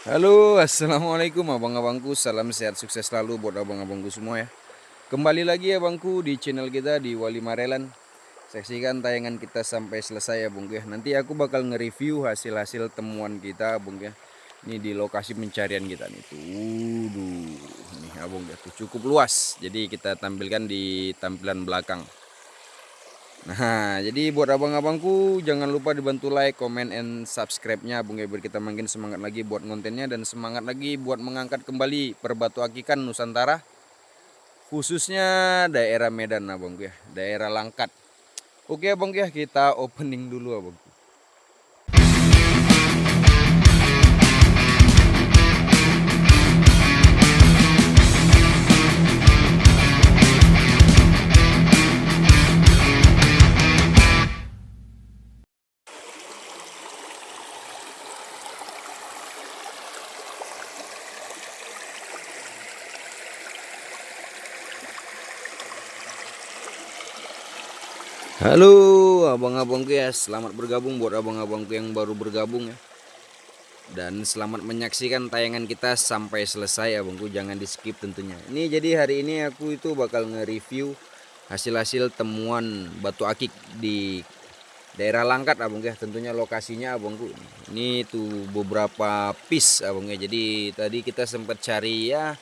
Halo, assalamualaikum abang-abangku. Salam sehat sukses selalu buat abang-abangku semua ya. Kembali lagi ya bangku di channel kita di Wali Marelan. Saksikan tayangan kita sampai selesai ya bung ya. Nanti aku bakal nge-review hasil-hasil temuan kita bung ya. Ini di lokasi pencarian kita nih. Tuh, nih abang ya tuh cukup luas. Jadi kita tampilkan di tampilan belakang. Nah, jadi buat abang-abangku jangan lupa dibantu like, comment, and subscribe-nya Bung ya, biar kita makin semangat lagi buat kontennya dan semangat lagi buat mengangkat kembali perbatu akikan Nusantara, khususnya daerah Medan Abang ya, daerah Langkat. Oke Abang ya, kita opening dulu Abang. Halo abang-abangku ya, selamat bergabung buat abang-abangku yang baru bergabung ya. Dan selamat menyaksikan tayangan kita sampai selesai abangku, jangan di skip tentunya. Ini jadi hari ini aku itu bakal nge-review hasil-hasil temuan batu akik di daerah Langkat abang ya, tentunya lokasinya abangku. Ini tuh beberapa piece abang ya. Jadi tadi kita sempat cari ya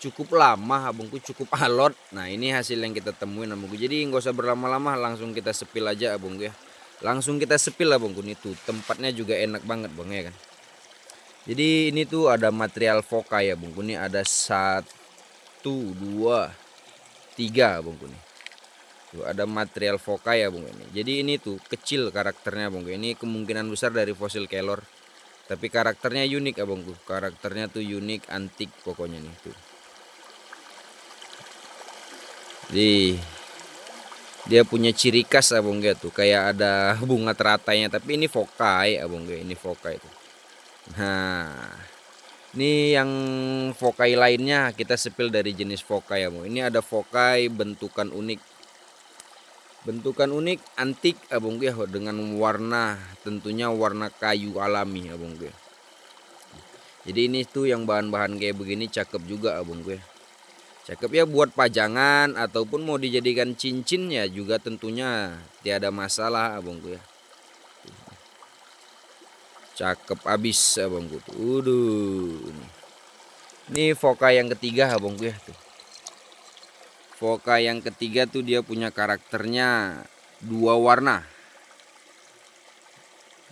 cukup lama abangku, cukup alot. Nah ini hasil yang kita temuin abangku. Jadi nggak usah berlama-lama, langsung kita sepil aja abangku ya. Langsung kita sepil abangku. Nih tuh tempatnya juga enak banget bang ya kan. Jadi ini tuh ada material foka ya bangku. Ini ada 1, 2, 3 bangku nih. Tuh, ada material foka ya bung ini. Jadi ini tuh kecil karakternya bung. Ini kemungkinan besar dari fosil kelor. Tapi karakternya unik abangku. Karakternya tuh unik, antik pokoknya nih tuh. Jadi dia punya ciri khas abang ya tuh. Kayak ada bunga teratainya. Tapi ini fokai abang ya. Ini fokai itu. Nah, ini yang fokai lainnya kita sepil dari jenis fokai ya bung. Ini ada fokai bentukan unik. Bentukan unik antik abang ya, dengan warna tentunya warna kayu alami abang ya. Jadi ini tuh yang bahan-bahan kayak begini cakep juga abang ya. Cakep ya buat pajangan ataupun mau dijadikan cincin ya juga tentunya tiada masalah abang ya. Cakep abis abang tuh. Uduh. Ini foka yang ketiga abang ya tuh. Foka yang ketiga tuh dia punya karakternya dua warna.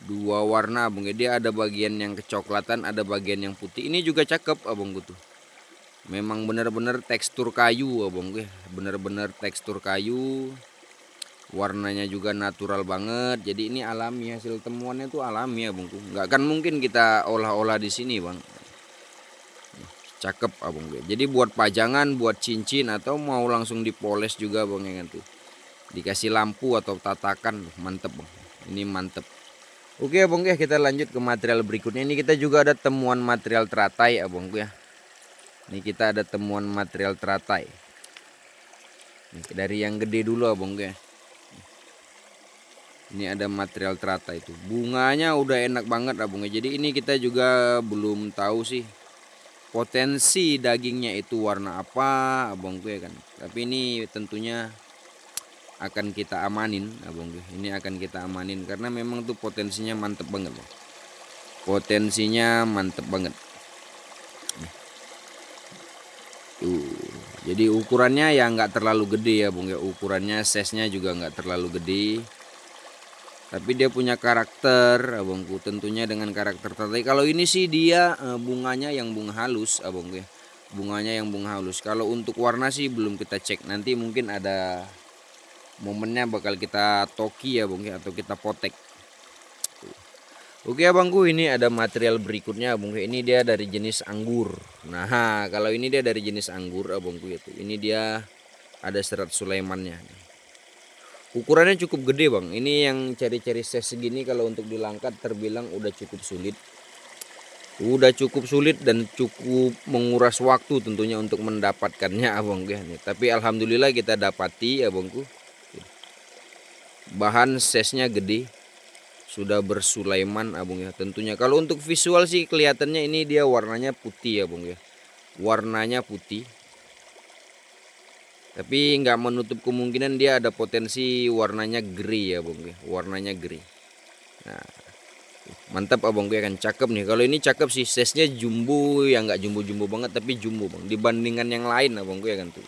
Dua warna abang ya, dia ada bagian yang kecoklatan, ada bagian yang putih. Ini juga cakep abang tuh. Memang benar-benar tekstur kayu abang ya, benar-benar tekstur kayu. Warnanya juga natural banget. Jadi ini alami, hasil temuannya tuh alami abang tuh. Nggak kan mungkin kita olah-olah di sini bang. Cakep abang ya. Jadi buat pajangan, buat cincin atau mau langsung dipoles juga bang ya kan tuh. Dikasih lampu atau tatakan, mantep bang. Ini mantep. Oke abang ya, kita lanjut ke material berikutnya. Ini kita juga ada temuan material teratai abang ya. Ini kita ada temuan material teratai. Ini dari yang gede dulu abang ya. Ini ada material teratai itu. Bunganya udah enak banget abang ya. Jadi ini kita juga belum tahu sih potensi dagingnya itu warna apa abang ya kan. Tapi ini tentunya akan kita amanin abang ya. Ini akan kita amanin karena memang tuh potensinya mantep banget bang. Potensinya mantep banget. Tuh. Jadi ukurannya ya nggak terlalu gede ya bung ya. Ukurannya size-nya juga nggak terlalu gede. Tapi dia punya karakter abangku, tentunya dengan karakter tertentu. Kalau ini sih dia bunganya yang bunga halus abangku ya. Bunganya yang bunga halus. Kalau untuk warna sih belum kita cek. Nanti mungkin ada momennya bakal kita toki ya bung ya, atau kita potek. Oke abangku, ini ada material berikutnya abangku. Ini dia dari jenis anggur. Nah kalau ini dia dari jenis anggur abangku itu. Ini dia ada serat Sulaimannya. Ukurannya cukup gede bang. Ini yang cari-cari size segini kalau untuk dilangkat terbilang udah cukup sulit. Udah cukup sulit dan cukup menguras waktu tentunya untuk mendapatkannya abang ya. Tapi alhamdulillah kita dapati abangku. Bahan size-nya gede. sudah bersulaiman abang ya. Tentunya kalau untuk visual sih kelihatannya ini dia warnanya putih ya bang ya, warnanya putih. Tapi nggak menutup kemungkinan dia ada potensi warnanya grey ya bang ya, warnanya grey. Nah, mantap abang gue kan, cakep nih. Kalau ini cakep sih, size-nya jumbo ya, nggak jumbo-jumbo banget tapi jumbo bang. Dibandingkan yang lain abang gue kan tuh.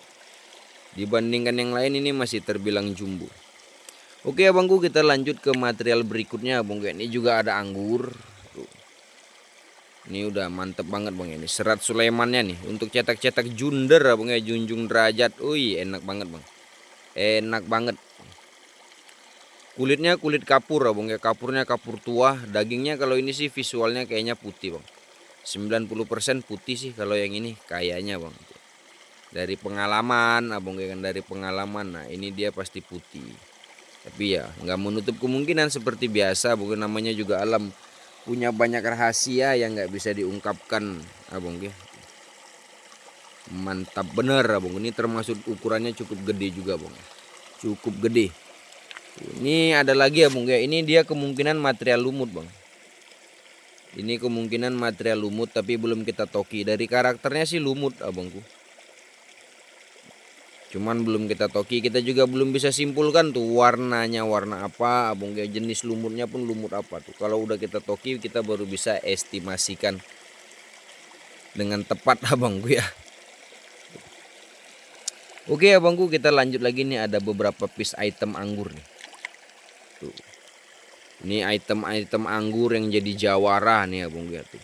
Dibandingkan yang lain ini masih terbilang jumbo. Oke abangku, kita lanjut ke material berikutnya abang gue. Ini juga ada anggur. Tuh. Ini udah mantep banget bang ini. Serat Sulaimannya nih untuk cetak-cetak junder abang ya, junjung derajat. Wih, enak banget bang. Enak banget. Kulitnya kulit kapur abang ya, kapurnya kapur tua. Dagingnya kalau ini sih visualnya kayaknya putih bang. 90% putih sih kalau yang ini kayaknya bang. Dari pengalaman abang ya kan, dari pengalaman. Nah ini dia pasti putih. Tapi ya nggak menutup kemungkinan seperti biasa, bukan namanya juga alam, punya banyak rahasia yang nggak bisa diungkapkan abang ya. Mantap bener abang, ini termasuk ukurannya cukup gede juga bang, cukup gede. Ini ada lagi abang ya, ini dia kemungkinan material lumut bang. Ini kemungkinan material lumut tapi belum kita toki. Dari karakternya sih lumut abangku, cuman belum kita toki, kita juga belum bisa simpulkan tuh warnanya warna apa abang ya, jenis lumutnya pun lumut apa tuh. Kalau udah kita toki kita baru bisa estimasikan dengan tepat abangku ya. Oke abangku, kita lanjut lagi nih, ada beberapa piece item anggur nih. Tuh. Ini item-item anggur yang jadi jawara nih abang ya tuh.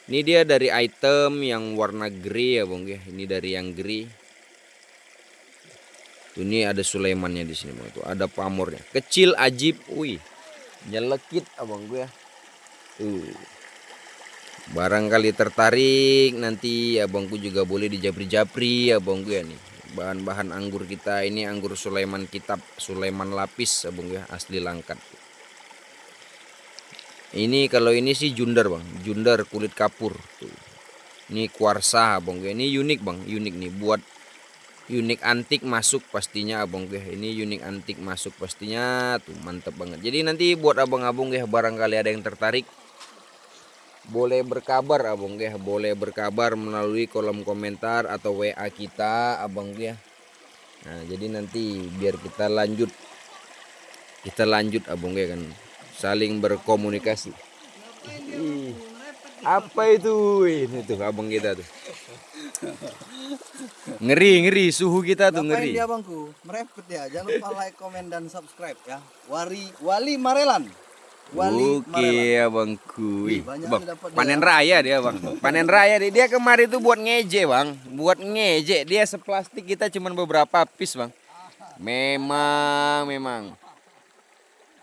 Ini dia dari item yang warna grey abang ya, ini dari yang grey. Tuh, ini ada Sulaimannya di sini bang, tuh ada pamornya, kecil ajib, wih, nyelekit abang gue ya. Tuh. Barangkali tertarik nanti abangku juga boleh dijapri-japri abang gue ya nih. Bahan-bahan anggur kita ini anggur Sulaiman Kitab, Sulaiman lapis abang gue ya, asli langkat. Ini kalau ini sih junder bang, junder kulit kapur. Tuh. Ini kuarsa abang gue, ini unik bang, unik nih, buat unik antik masuk pastinya abang gue. Ini unik antik masuk pastinya, tuh mantep banget. Jadi nanti buat abang-abang gue barangkali ada yang tertarik, boleh berkabar abang gue, boleh berkabar melalui kolom komentar atau WA kita abang gue. Nah jadi nanti biar kita lanjut abang gue kan, saling berkomunikasi. Ih, apa itu? Ini tuh abang kita tuh. Ngeri suhu kita tuh ngeri. Ngapain dia bangku? Merepet ya. Jangan lupa like, komen dan subscribe ya. Wali Marelan. Oke abangku. Bang, dapat panen raya dia bang. Panen raya dia kemarin tuh buat ngeje bang. Buat ngeje dia seplastik, kita cuman beberapa piece bang. Memang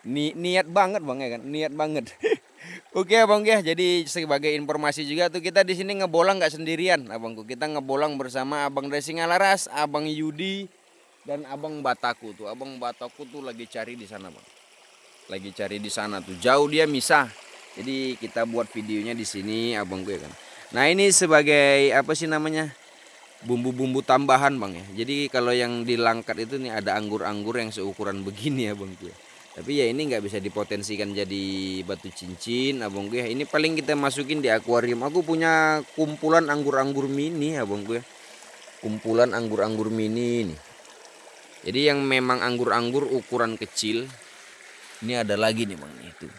niat banget bang ya kan, niat banget. Oke abang ya, jadi sebagai informasi juga tuh kita di sini ngebolang nggak sendirian abangku. Kita ngebolang bersama abang dari Singalaras, abang Yudi dan abang Bataku tuh. Abang Bataku tuh lagi cari di sana bang. Lagi cari di sana tuh, jauh dia misah. Jadi kita buat videonya di sini abangku ya kan. Nah ini sebagai apa sih namanya, bumbu-bumbu tambahan bang ya. Jadi kalau yang di Langkat itu nih ada anggur-anggur yang seukuran begini ya bang ya. Tapi ya ini nggak bisa dipotensikan jadi batu cincin abang gue. Ini paling kita masukin di akuarium. Aku punya kumpulan anggur-anggur mini abang gue. Kumpulan anggur-anggur mini nih. Jadi yang memang anggur-anggur ukuran kecil. Ini ada lagi nih bang, itu.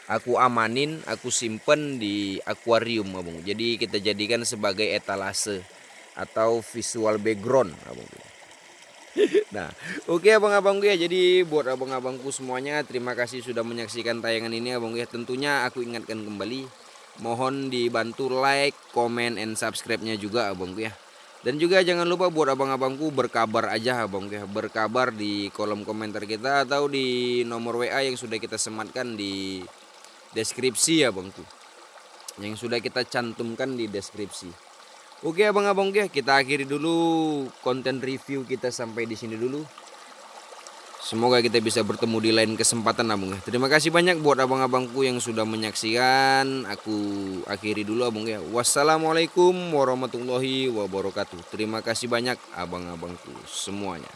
Aku amanin, aku simpen di akuarium abang. Jadi kita jadikan sebagai etalase atau visual background abang. Nah, oke abang-abangku ya. Jadi buat abang-abangku semuanya, terima kasih sudah menyaksikan tayangan ini abang ya. Tentunya aku ingatkan kembali, mohon dibantu like, comment, and subscribe-nya juga abangku ya. Dan juga jangan lupa buat abang-abangku berkabar aja abang ya. Berkabar di kolom komentar kita atau di nomor WA yang sudah kita sematkan di deskripsi abangku. Yang sudah kita cantumkan di deskripsi. Oke abang-abang ya, kita akhiri dulu konten review kita sampai di sini dulu. Semoga kita bisa bertemu di lain kesempatan abang ya. Terima kasih banyak buat abang-abangku yang sudah menyaksikan. Aku akhiri dulu abang ya. Wassalamualaikum warahmatullahi wabarakatuh. Terima kasih banyak abang-abangku semuanya.